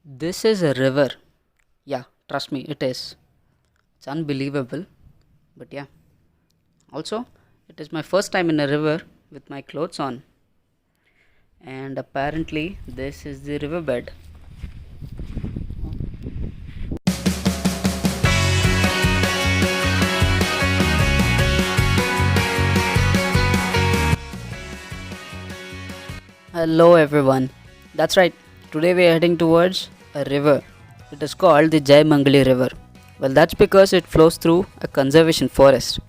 This is a river. Yeah, trust me, it is. It's unbelievable. But yeah, also, it is my first time in a river with my clothes on. And apparently, this is the riverbed. Hello, everyone. That's right, today we are heading towards a river. It is called the Jaimangali River. Well, that's because it flows through a conservation forest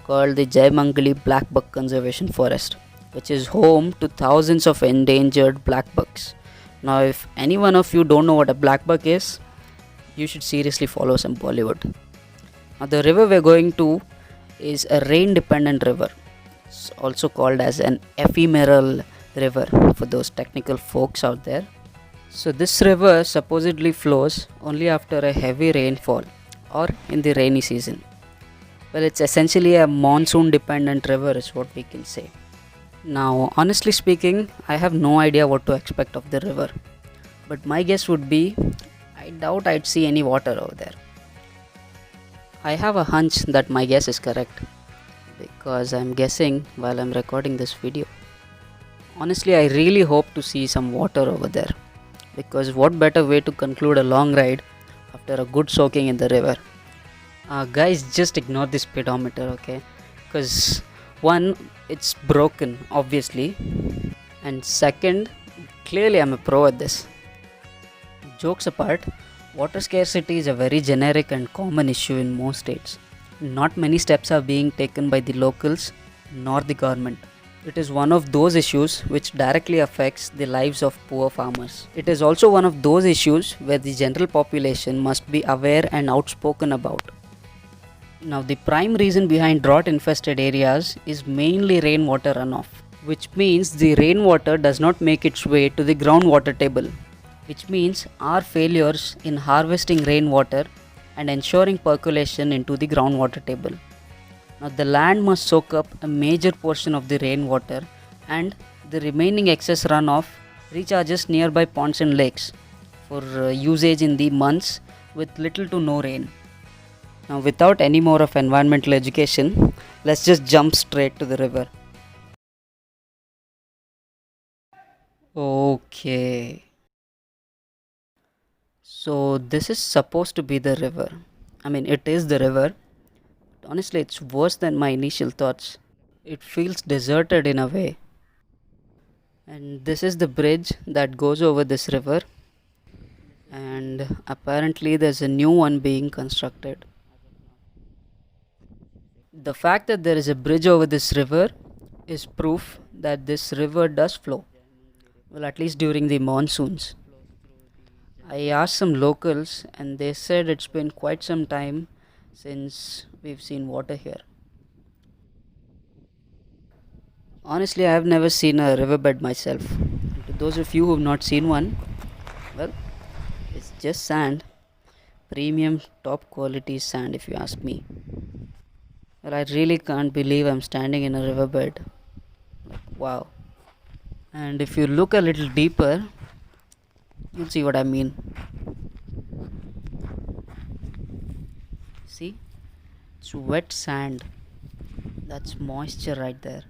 called the Jaimangali Blackbuck Conservation Forest, which is home to thousands of endangered blackbucks. Now, if any one of you don't know what a blackbuck is, you should seriously follow some Bollywood. Now, the river we're going to is a rain dependent river. It's also called as an ephemeral river for those technical folks out there. So, this river supposedly flows only after a heavy rainfall or in the rainy season. Well, it's essentially a monsoon dependent river, is what we can say. Now, honestly speaking, I have no idea what to expect of the river, but my guess would be I doubt I'd see any water over there. I have a hunch that my guess is correct because I'm guessing while I'm recording this video. Honestly, I really hope to see some water over there because what better way to conclude a long ride after a good soaking in the river? Guys, just ignore the speedometer, okay? Because one, it's broken, obviously, and second, clearly I'm a pro at this. Jokes apart, water scarcity is a very generic and common issue in most states. Not many steps are being taken by the locals nor the government. It is one of those issues which directly affects the lives of poor farmers. It is also one of those issues where the general population must be aware and outspoken about. Now, the prime reason behind drought infested areas is mainly rainwater runoff, which means the rainwater does not make its way to the groundwater table, which means our failures in harvesting rainwater and ensuring percolation into the groundwater table. Now, the land must soak up a major portion of the rainwater, and the remaining excess runoff recharges nearby ponds and lakes for usage in the months with little to no rain. Now, without any more of environmental education, let's just jump straight to the river. Okay. So, this is supposed to be the river. I mean, it is the river. Honestly, it's worse than my initial thoughts. It feels deserted in a way. And this is the bridge that goes over this river. And apparently, there's a new one being constructed. The fact that there is a bridge over this river is proof that this river does flow. Well, at least during the monsoons. I asked some locals and they said it's been quite some time since we've seen water here. Honestly, I have never seen a riverbed myself. And to those of you who have not seen one, well, it's just sand. Premium, top quality sand, if you ask me. Well, I really can't believe I'm standing in a riverbed. Like, wow. And if you look a little deeper, you'll see what I mean. See? It's wet sand. That's moisture right there.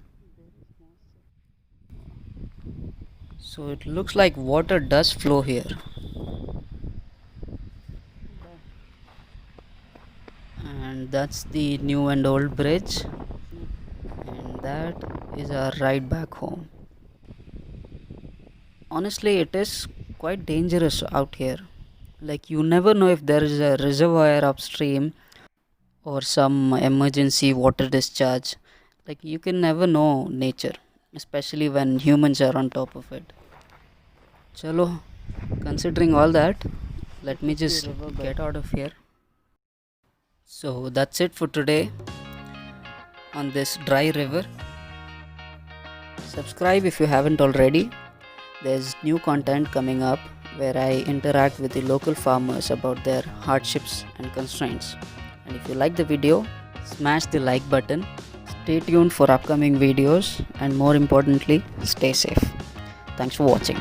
So it looks like water does flow here. And that's the new and old bridge. And that is our ride back home. Honestly, it is quite dangerous out here. Like, you never know if there is a reservoir upstream or some emergency water discharge. Like, you can never know nature, especially when humans are on top of it. Chalo, considering all that, let me just get out of here. So that's it for today on this dry river. Subscribe if you haven't already. There's new content coming up where I interact with the local farmers about their hardships and constraints. And if you like the video, smash the like button. Stay tuned for upcoming videos and more importantly, stay safe. Thanks for watching.